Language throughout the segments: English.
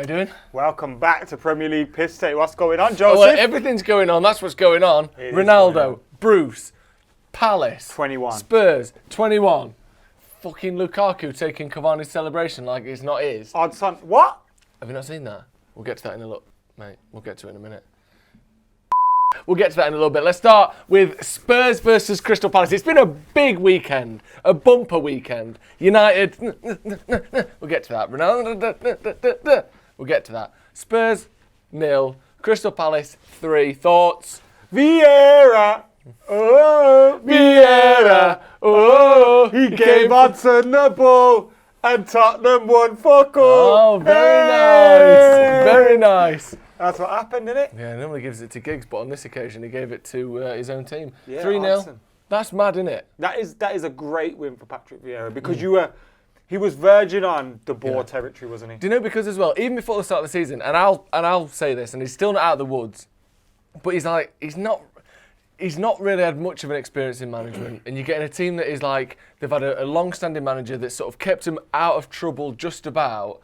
we doing? Welcome back to Premier League Pisstake. What's going on, Joseph? Well, everything's going on. That's what's going on. Ronaldo, going on. Bruce, Palace, 21. Spurs, 21. Fucking Lukaku taking Cavani's celebration like it's not his. Odds on what? Have you not seen that? We'll get to that in a look, mate. We'll get to it in a minute. We'll get to that in a little bit. Let's start with Spurs versus Crystal Palace. It's been a big weekend, a bumper weekend. United, we'll get to that. Ronaldo, we'll get to that. Spurs, 0. Crystal Palace, 3. Thoughts? Vieira. Oh, Vieira. Oh, he gave Hudson the ball and Tottenham won for goal. Oh, very nice. Very nice. That's what happened, didn't it? Yeah, he normally gives it to Giggs, but on this occasion he gave it to his own team. Yeah, 3-0. Hudson. That's mad, isn't it? That is a great win for Patrick Vieira because he was verging on the ball territory, wasn't he? Do you know, because as well, even before the start of the season, and I'll say this, and he's still not out of the woods, but he's not really had much of an experience in management, and you're getting a team that is like, they've had a long-standing manager that sort of kept him out of trouble just about.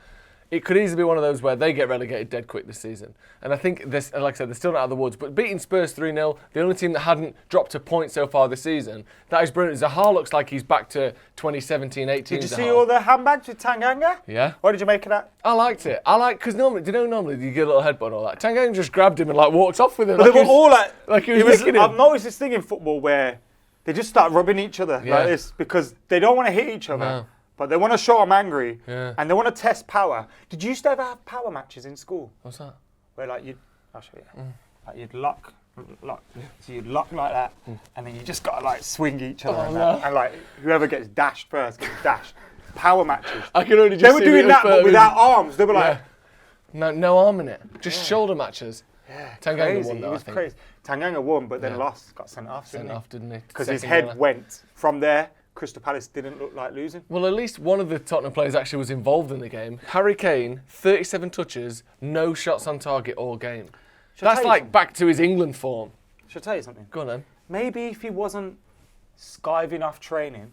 It could easily be one of those where they get relegated dead quick this season. And I think, this, like I said, they're still not out of the woods, but beating Spurs 3-0, the only team that hadn't dropped a point so far this season, that is brilliant. Zaha looks like he's back to 2017-18. Did you see all the handbags with Tanganga? Yeah. What did you make of that? I liked it. Because normally you get a little headbutt and all that. Tanganga just grabbed him and walked off with him. But they were all like he was nicking him. I've noticed this thing in football where they just start rubbing each other like this because they don't want to hit each other. No. But they want to show them angry, Yeah. and they want to test power. Did you used to ever have power matches in school? What's that? Where I'll show you. Like you'd lock. So you'd lock like that, and then you just got to swing each other, and whoever gets dashed first gets dashed. Power matches. I can only just They were doing that, but without arms. They were like, no arm in it, just shoulder matches. yeah, Tanganga crazy. won, though, He was I think. crazy. Tanganga won, but then lost. Got sent off. Didn't he? Because his Second head went from there. Crystal Palace didn't look like losing. Well, at least one of the Tottenham players actually was involved in the game. Harry Kane, 37 touches, no shots on target all game. That's back to his England form. Should I tell you something? Go on then. Maybe if he wasn't skiving off training,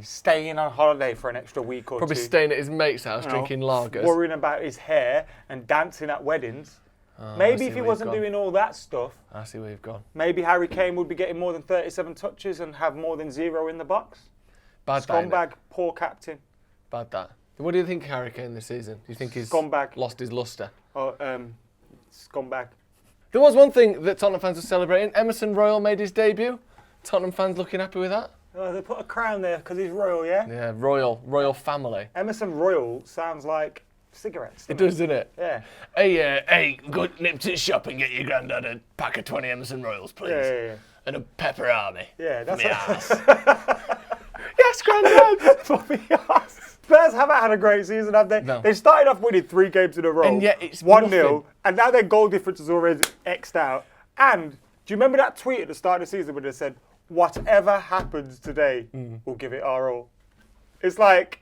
staying on holiday for an extra week or Probably two. staying at his mate's house, drinking lagers. Worrying about his hair and dancing at weddings. Maybe if he wasn't doing all that stuff, I see where you've gone. maybe Harry Kane would be getting more than 37 touches and have more than 0 in the box. Bad that, Scumbag, poor captain. Bad that. What do you think of Harry Kane this season? Do you think he's Scumbag. lost his lustre? Oh, scumbag. There was one thing that Tottenham fans were celebrating. Emerson Royal made his debut. Tottenham fans looking happy with that? Oh, they put a crown there because he's royal, yeah? Yeah, royal family. Emerson Royal sounds like cigarettes. It does, doesn't it? Yeah. Hey, go nip to the shop and get your granddad a pack of 20 Emerson Royals, please. Yeah. And a pepper army. Yeah, that's Me what... ass. Yes, granddad. For me, Spurs haven't had a great season, have they? No. They started off winning 3 games in a row. And yet it's 1-0, nothing. and now their goal difference is already X'd out. And do you remember that tweet at the start of the season when they said, whatever happens today, we'll give it our all? It's like,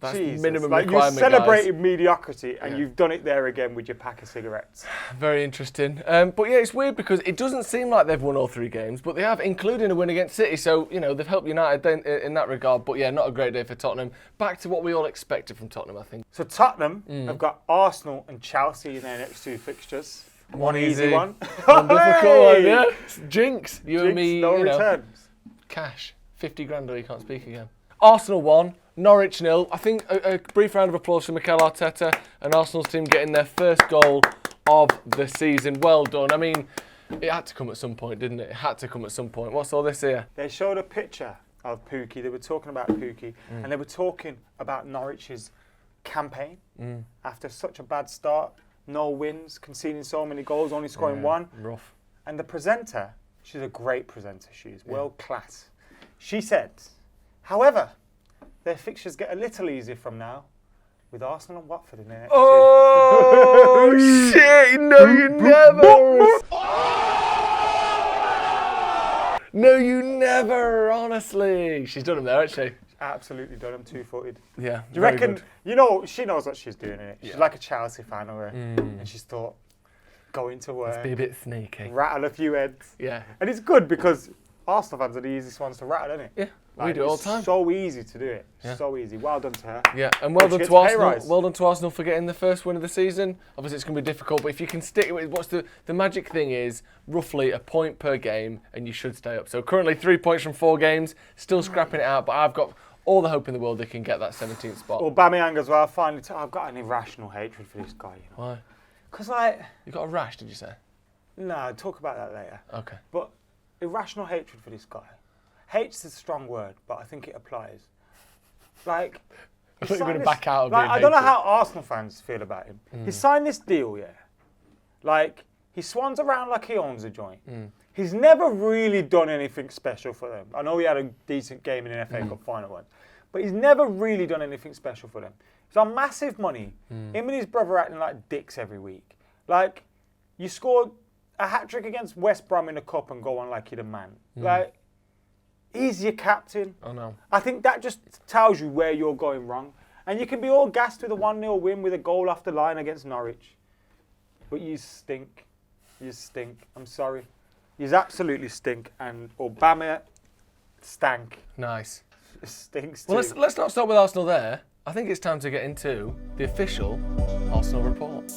That's Jesus, minimum like you're requirement, celebrating mediocrity and Yeah. you've done it there again with your pack of cigarettes. Very interesting. But yeah, it's weird because it doesn't seem like they've won all 3 games, but they have, including a win against City. So, they've helped United in that regard. But yeah, not a great day for Tottenham. Back to what we all expected from Tottenham, I think. So Tottenham have got Arsenal and Chelsea in their next 2 fixtures. One easy one. One difficult one, yeah. Jinx. You and Jinx, me, no returns. Cash. 50 grand or you can't speak again. Arsenal 1, Norwich 0. I think a brief round of applause for Mikel Arteta and Arsenal's team getting their first goal of the season. Well done. I mean, it had to come at some point, didn't it? It had to come at some point. What's all this here? They showed a picture of Pookie. They were talking about Pookie, and they were talking about Norwich's campaign after such a bad start. No wins, conceding so many goals, only scoring 1. Rough. And the presenter, she's a great presenter. She's world class. She said, however, their fixtures get a little easier from now, with Arsenal and Watford in their next 2. Oh, shit! No, you never! No, you never, honestly. She's done them there, hasn't she? Absolutely done them 2-footed. Yeah. Do you reckon, she knows what she's doing in it. She's like a Chelsea fan or and she's thought, going to work, Be a bit sneaky. rattle a few heads. Yeah. And it's good because Arsenal fans are the easiest ones to rattle, isn't it? Yeah, we do it all the time. It's so easy to do it. Yeah. So easy. Well done to her. Yeah, and well Hope done she to gets a pay Arsenal. rise. Well done to Arsenal for getting the first win of the season. Obviously, it's going to be difficult, but if you can stick with what's the magic thing is roughly a point per game, and you should stay up. So currently 3 points from 4 games, still scrapping it out, but I've got all the hope in the world they can get that 17th spot. Aubameyang as well. Finally, I've got an irrational hatred for this guy. You know? Why? Because like, You got a rash, did you say? no, talk about that later. Okay. But irrational hatred for this guy. Hate's a strong word, but I think it applies. Like, I thought you were going to signed back out of like, being I don't know hated. how Arsenal fans feel about him. He signed this deal, yeah. Like, he swans around like he owns a joint. He's never really done anything special for them. I know he had a decent game in an FA Cup final once, but he's never really done anything special for them. He's on massive money. Him and his brother acting like dicks every week. Like, you scored a hat-trick against West Brom in the cup and go on like you're the man. Like, he's your captain. Oh no. I think that just tells you where you're going wrong. And you can be all gassed with a 1-0 win with a goal off the line against Norwich. But you stink. You stink. I'm sorry. You absolutely stink. And Obama stank. Nice. Stinks too. Well, let's not stop with Arsenal there. I think it's time to get into the official Arsenal report.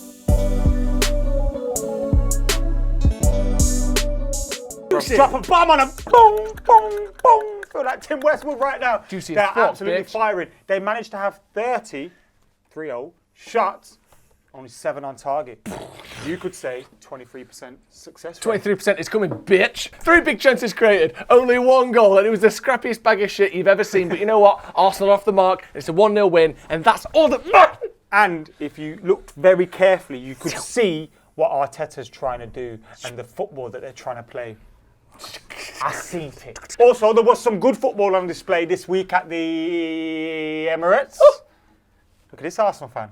Drop a bomb on them. Boom, boom, boom. Feel like Tim Westwood right now. Juicy They're as fuck, absolutely bitch. firing. They managed to have 30, 3-0 shots, only 7 on target. You could say 23% success rate. 23% is coming, bitch. 3 big chances created, only 1 goal, and it was the scrappiest bag of shit you've ever seen. But you know what? Arsenal are off the mark. It's a 1-0 win, and that's all that matters. And if you looked very carefully, you could see what Arteta's trying to do and the football that they're trying to play. I seen it. Also, there was some good football on display this week at the Emirates. Look at this Arsenal fan.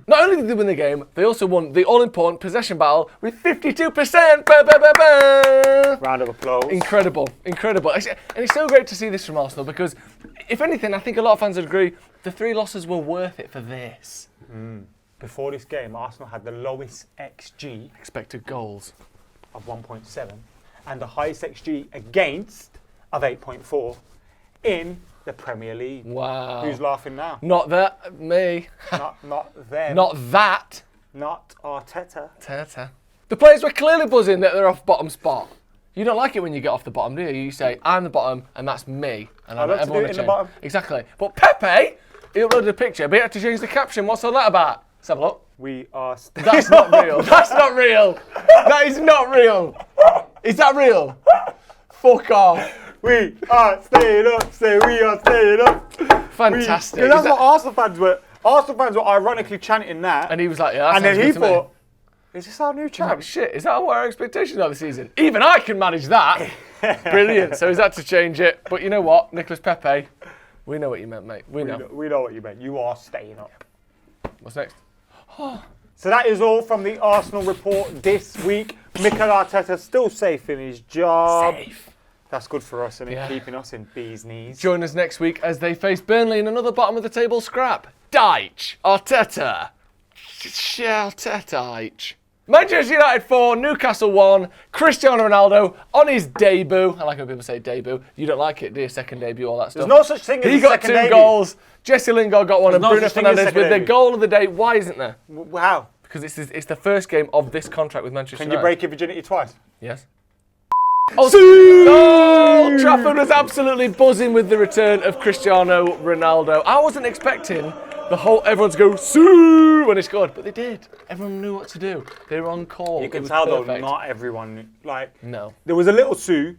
Not only did they win the game, they also won the all-important possession battle with 52%. Ba, ba, ba, ba. Round of applause. Incredible, incredible. And it's so great to see this from Arsenal because, if anything, I think a lot of fans would agree, the 3 losses were worth it for this. Before this game, Arsenal had the lowest XG Expected goals. of 1.7 and the highest XG against of 8.4 in the Premier League. Wow. Who's laughing now? Not that, me. Not them. Not that. Not Arteta. Tata. The players were clearly buzzing that they're off bottom spot. You don't like it when you get off the bottom, do you? You say, I'm the bottom, and that's me. And I love to do it in the bottom. Exactly. But Pepe, he uploaded a picture, but he had to change the caption. What's all that about? Let's have a look. We are That's not real. That's not real. That is not real. Is that real? Fuck off. We are staying up. Say we are staying up. Fantastic. Because that's Is that- what Arsenal fans were. Arsenal fans were ironically chanting that. And he was like, yeah, that and then sounds he good to me. thought, is this our new Like, champ? shit, is that what our expectations are this season? Even I can manage that. Brilliant. So he's had to change it. But you know what, Nicholas Pepe, we know what you meant, mate. We know. We know what you meant. You are staying up. What's next? So that is all from the Arsenal report this week. Mikel Arteta still safe in his job. Safe. That's good for us, and Yeah. keeping us in bee's knees. Join us next week as they face Burnley in another bottom of the table scrap. Deitch. Arteta. Arteta. Manchester United 4, Newcastle 1, Cristiano Ronaldo on his debut. I like when people say debut. You don't like it, do you? Second debut, all that stuff. There's no such thing as He a got second 2 debut. goals. Jesse Lingard got one, and no Bruno such thing as Fernandes second with the debut. goal of the day. Why isn't there? How? Because it's the first game of this contract with Manchester Can United. you break your virginity twice? Yes. Old Trafford was absolutely buzzing with the return of Cristiano Ronaldo. I wasn't expecting everyone to go "Sue" when he scored, but they did. Everyone knew what to do. They were on call. You can It was tell though, perfect. not everyone knew. Like, No. there was a little Sue,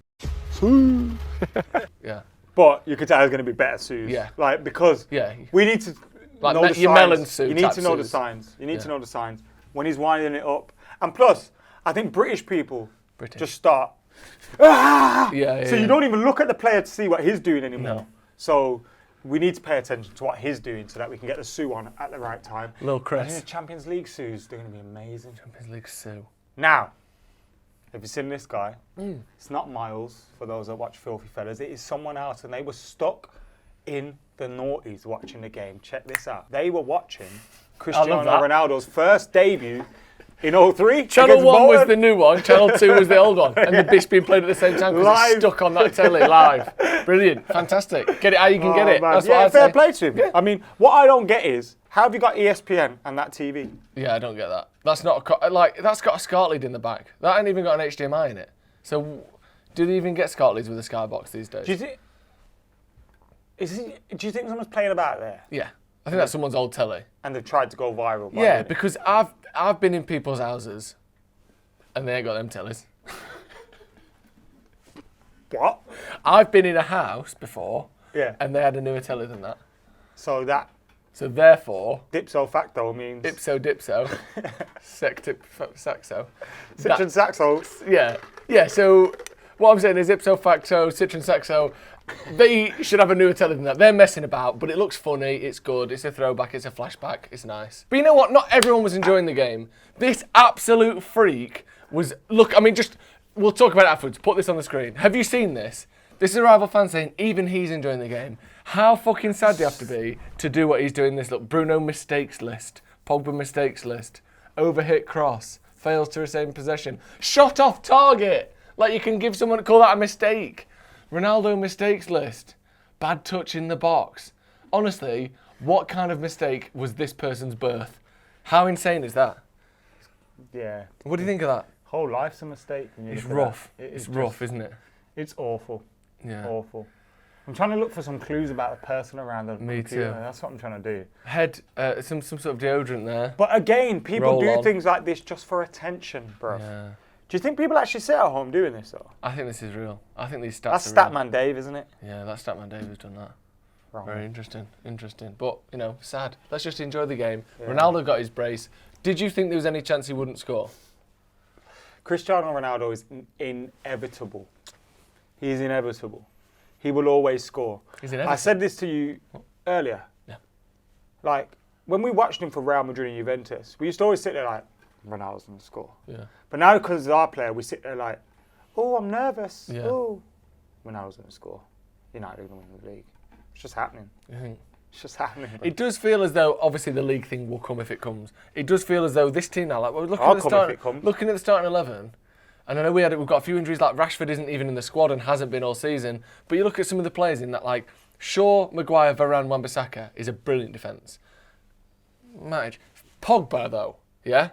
Yeah. but you could tell there's going to be better Sues. Yeah. Like, because Yeah. we need to Like know the your signs. melon Sue You need type to know the Sues. signs. You need to Yeah. know the signs when he's winding it up. And plus, I think British people just start. Yeah. So you don't even look at the player to see what he's doing anymore. No. So we need to pay attention to what he's doing so that we can get the Sue on at the right time. Lil I think Chris. the Champions League Sues, they're going to be amazing. Champions League Sue. Now, have you seen this guy? It's not Miles, for those that watch Filthy Fellas. It is someone else, and they were stuck in the noughties watching the game. Check this out. They were watching Cristiano that. Ronaldo's first debut in 03. Channel 1 was Bolton. the new one, Channel 2 was the old one. And the bitch being played at the same time because it's stuck on that telly live. Brilliant, fantastic. Get it how you can get it. Man. That's yeah, what I'd fair say. play to him. Yeah. I mean, what I don't get is, how have you got ESPN and that TV? Yeah, I don't get that. That's not that's got a SCART lead in the back. That ain't even got an HDMI in it. So, do they even get SCART leads with a Skybox these days? Do you think someone's playing about there? Yeah, I think that's someone's old telly. And they've tried to go viral. By Yeah, doing it? because I've been in people's houses, and they ain't got them tellies. What? I've been in a house before, Yeah. and they had a newer telly than that. So that So therefore, dipso facto means ipso dipso, saxo. Citron Saxo. Yeah. So what I'm saying is ipso facto, citron saxo. They should have a newer telly than that. They're messing about, but it looks funny. It's good. It's a throwback. It's a flashback. It's nice. But you know what? Not everyone was enjoying the game. This absolute freak was. Look, I mean, just we'll talk about it afterwards. Put this on the screen. Have you seen this? This is a rival fan saying even he's enjoying the game. How fucking sad do you have to be to do what he's doing? This look, Bruno mistakes list, Pogba mistakes list, overhit cross, fails to retain possession, shot off target. Like you can give someone call that a mistake. Ronaldo mistakes list, bad touch in the box. Honestly, what kind of mistake was this person's birth? How insane is that? Yeah. What do you think of that? Whole life's a mistake. When you It's look at rough. that. It's rough, isn't it? It's awful. Yeah. Awful. I'm trying to look for some clues about the person around the Me computer. too. That's what I'm trying to do. Head, some sort of deodorant there. But again, people Roll do on. things like this just for attention, bro. Yeah. Do you think people actually sit at home doing this, though? I think this is real. I think these stats That's are real. Statman Dave, isn't it? Yeah, that's Statman Dave who's done that. Wrong. Very interesting. But, sad. Let's just enjoy the game. Yeah. Ronaldo got his brace. Did you think there was any chance he wouldn't score? Cristiano Ronaldo is inevitable. He is inevitable. He will always score. He's inevitable. I said this to you earlier. Yeah. Like, when we watched him for Real Madrid and Juventus, we used to always sit there like, Ronaldo's going to score. Yeah. But now because it's our player, we sit there like, oh, I'm nervous. Yeah. Oh, Ronaldo's going to score. United are going to win the league. It's just happening. You think? It's just happening. Bro. It does feel as though, obviously, the league thing will come if it comes. It does feel as though this team now, like we're looking I'll at the come if it comes. looking at the starting 11. And I know we've got a few injuries. Like Rashford isn't even in the squad and hasn't been all season. But you look at some of the players in that, like Shaw, Maguire, Varane, Wan-Bissaka is a brilliant defence. Matic. Pogba though, yeah.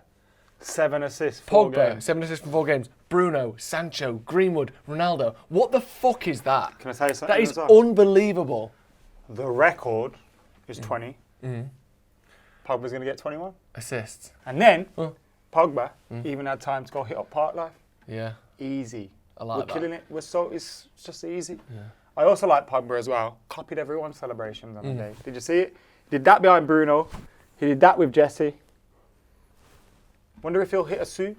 7 assists. 4 Pogba, games. 7 assists from 4 games. Bruno, Sancho, Greenwood, Ronaldo. What the fuck is that? Can I tell you something? That is as well? unbelievable. The record is 20. Mm-hmm. Pogba's going to get 21. Assists. And then Oh. Pogba even had time to go hit up Park Life. Yeah. Easy. I like We're that. killing it. It's just easy. Yeah. I also like Pogba as well. Copied everyone's celebrations on the day. Did you see it? He did that behind Bruno. He did that with Jesse. Wonder if he'll hit a Sue.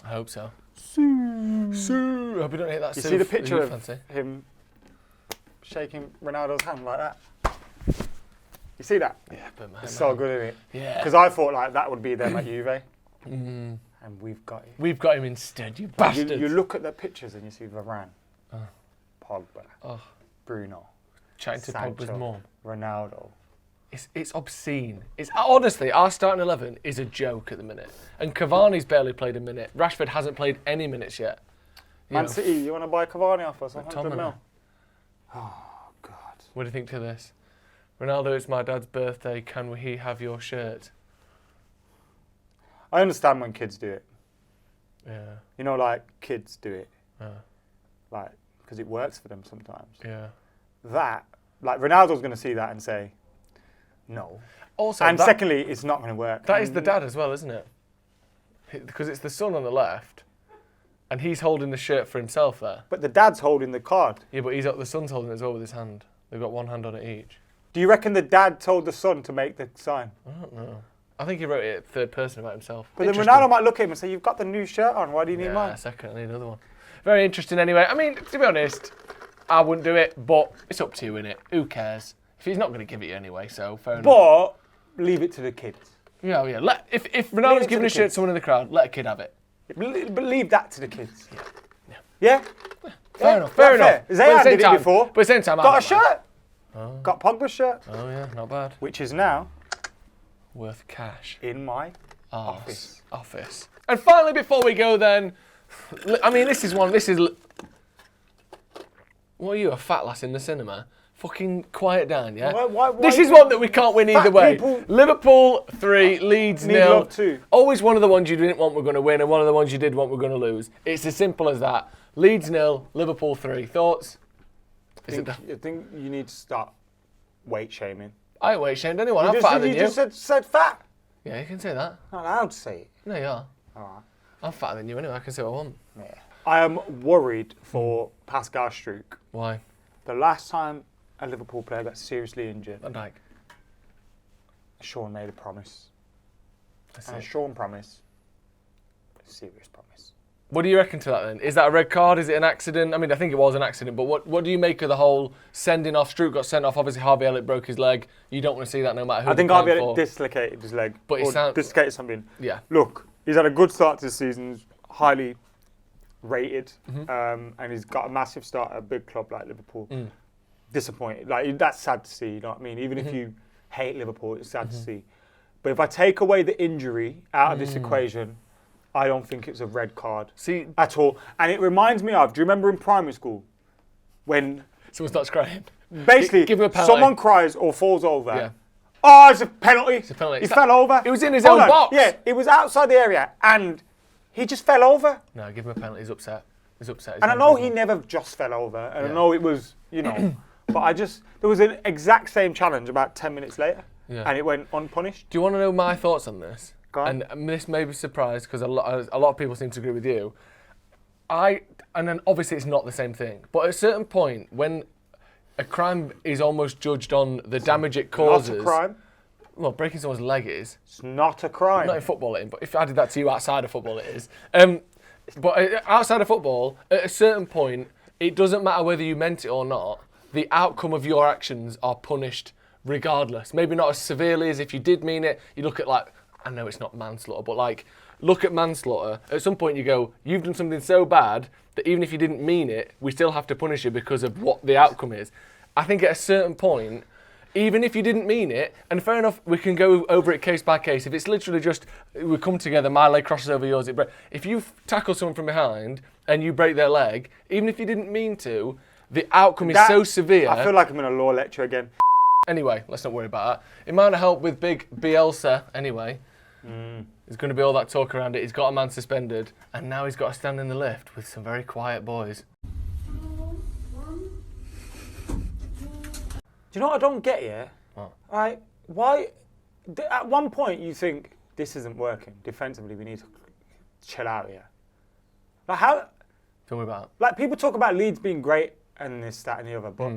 I hope so. Sue. I hope we don't hit that. You Sue see the that picture you of fancy. him shaking Ronaldo's hand like that? You see that? Yeah, but man. It's so good, isn't it? Yeah. Because I thought like that would be them at Juve. Mm. And we've got it. We've got him instead, you bastards. You look at the pictures and you see Varane, Pogba, Oh, Bruno, chatting to Sancho, Pogba's mum. Ronaldo. It's obscene. It's honestly, our starting 11 is a joke at the minute. And Cavani's barely played a minute. Rashford hasn't played any minutes yet. Man City, you want to buy Cavani off us? 100 McTominay. mil. Oh, God. What do you think to this? Ronaldo, it's my dad's birthday. Can we have your shirt? I understand when kids do it. Yeah. You know, like, kids do it. Yeah. Like, because it works for them sometimes. Yeah. That, like, Ronaldo's going to see that and say, no. Also, And secondly, it's not going to work. that is the dad as well, isn't it? Because it's the son on the left, and he's holding the shirt for himself there. But the dad's holding the card. Yeah, but the son's holding it as well with his hand. They've got one hand on it each. Do you reckon the dad told the son to make the sign? I don't know. I think he wrote it third person about himself. But then Interesting. Ronaldo might look at him and say, you've got the new shirt on, why do you need Yeah, mine? second, I need another one. Very interesting anyway. I mean, to be honest, I wouldn't do it, but it's up to you, innit? Who cares? If he's not going to give it you anyway, so fair enough. But leave it to the kids. Yeah, yeah. If Leave Ronaldo's it giving to a the shirt to kids. someone in the crowd, let a kid have it. But leave that to the kids. Yeah. Yeah? Fair Yeah? enough, fair Yeah, enough. fair. Zayn did it before. But at the same time, I Got a don't mind. shirt. Oh. Got Pogba's shirt. Oh yeah, not bad. Which is now worth cash. In my office. And finally, before we go then, I mean, this is... What are you, a fat lass in the cinema? Fucking quiet down, yeah? Why this is one that we can't win either way. People Liverpool 3, Leeds 0. Love too. Always one of the ones you didn't want were going to win and one of the ones you did want were going to lose. It's as simple as that. Leeds 0, Liverpool 3. Thoughts? I think you need to start weight shaming. I ain't weight shamed anyone. I'm fatter than you. You just said fat. Yeah, you can say that. Not allowed to say it. No, you are. All right. I'm fatter than you anyway. I can say what I want. Yeah. I am worried for Pascal Struijk. Why? The last time a Liverpool player got seriously injured, Van Dijk. Sean made a promise. And Sean promised a serious promise. What do you reckon to that then? Is that a red card? Is it an accident? I mean, I think it was an accident, but what do you make of the whole sending off? Struijk got sent off. Obviously, Harvey Elliott broke his leg. You don't want to see that no matter who. I think Harvey Elliott dislocated his leg. But dislocated something. Yeah. Look, he's had a good start to the season. He's highly rated. And he's got a massive start at a big club like Liverpool. Disappointed. Like, that's sad to see, you know what I mean? Even if you hate Liverpool, it's sad to see. But if I take away the injury out of this equation, I don't think it's a red card at all. And it reminds me of, do you remember in primary school when someone starts crying? Basically, give him a penalty. Someone cries or falls over. Yeah. Oh, it's a penalty. It's a penalty. He fell over. It was in his own box. Yeah, it was outside the area and he just fell over. No, give him a penalty. He's upset. He's upset. And I know he never just fell over. And I know it was, you know, but there was an exact same challenge about 10 minutes later. Yeah. And it went unpunished. Do you want to know my thoughts on this? Go on. And this may be surprised because a lot of people seem to agree with you. And then obviously it's not the same thing. But at a certain point, when a crime is almost judged on the damage it causes. Not a crime. Well, breaking someone's leg is. It's not a crime. Not in football, but if I did that to you outside of football, it is. But outside of football, at a certain point, it doesn't matter whether you meant it or not. The outcome of your actions are punished regardless. Maybe not as severely as if you did mean it. You look at I know it's not manslaughter, but look at manslaughter. At some point you go, you've done something so bad that even if you didn't mean it, we still have to punish you because of what the outcome is. I think at a certain point, even if you didn't mean it, and fair enough, we can go over it case by case. If it's literally just, we come together, my leg crosses over yours, if you tackle someone from behind and you break their leg, even if you didn't mean to, the outcome is so severe. I feel like I'm in a law lecture again. Anyway, let's not worry about that. It might not help with big Bielsa anyway. There's going to be all that talk around it. He's got a man suspended, and now he's got to stand in the lift with some very quiet boys. Do you know what I don't get here? What? Why? At one point you think this isn't working defensively. We need to chill out here. Like how? Don't worry about it. Like people talk about Leeds being great and this, that, and the other, but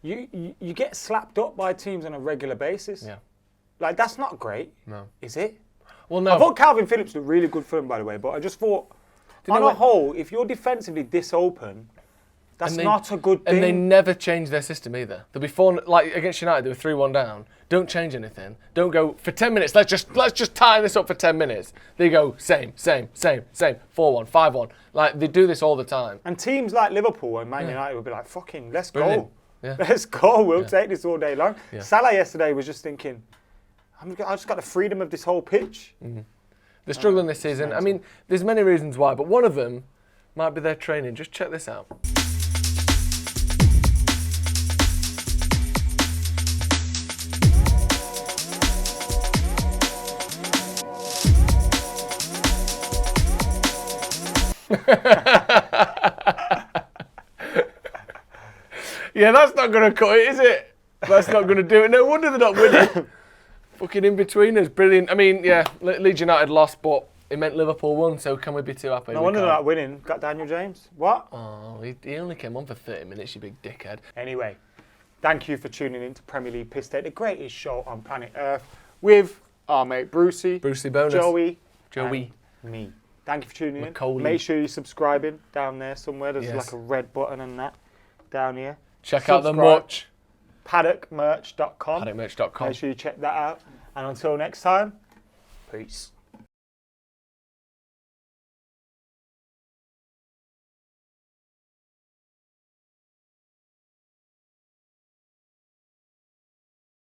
you get slapped up by teams on a regular basis. Yeah. Like that's not great. No. Is it? Well, no. I thought Calvin Phillips looked really good for him, by the way, but I just thought, on a whole, if you're defensively this open, that's not a good thing. And they never change their system either. They'll be 4, like against United, they were 3-1 down. Don't change anything. Don't go for 10 minutes. Let's just tie this up for 10 minutes. They go same, 4-1, 5-1. Like they do this all the time. And teams like Liverpool and Man United will be like, "Fucking, let's go, Yeah. let's go. We'll take this all day long." Yeah. Salah yesterday was just thinking, I just got the freedom of this whole pitch. They're struggling this season. I mean, there's many reasons why, but one of them might be their training. Just check this out. Yeah, that's not going to cut it, is it? That's not going to do it. No wonder they're not winning. Fucking in-betweeners, brilliant. I mean, yeah, Leeds United lost, but it meant Liverpool won, so can we be too happy? No wonder they're not winning. Got Daniel James. What? Oh, he only came on for 30 minutes, you big dickhead. Anyway, thank you for tuning in to Premier League Pisstake, the greatest show on planet Earth, with our mate Brucey, Bonus, Joey, and me. Thank you for tuning in. Macaulay. Make sure you're subscribing down there somewhere. There's like a red button and that down here. Check out the merch. Paddockmerch.com. Paddockmerch.com. Make sure you check that out. And until next time, peace.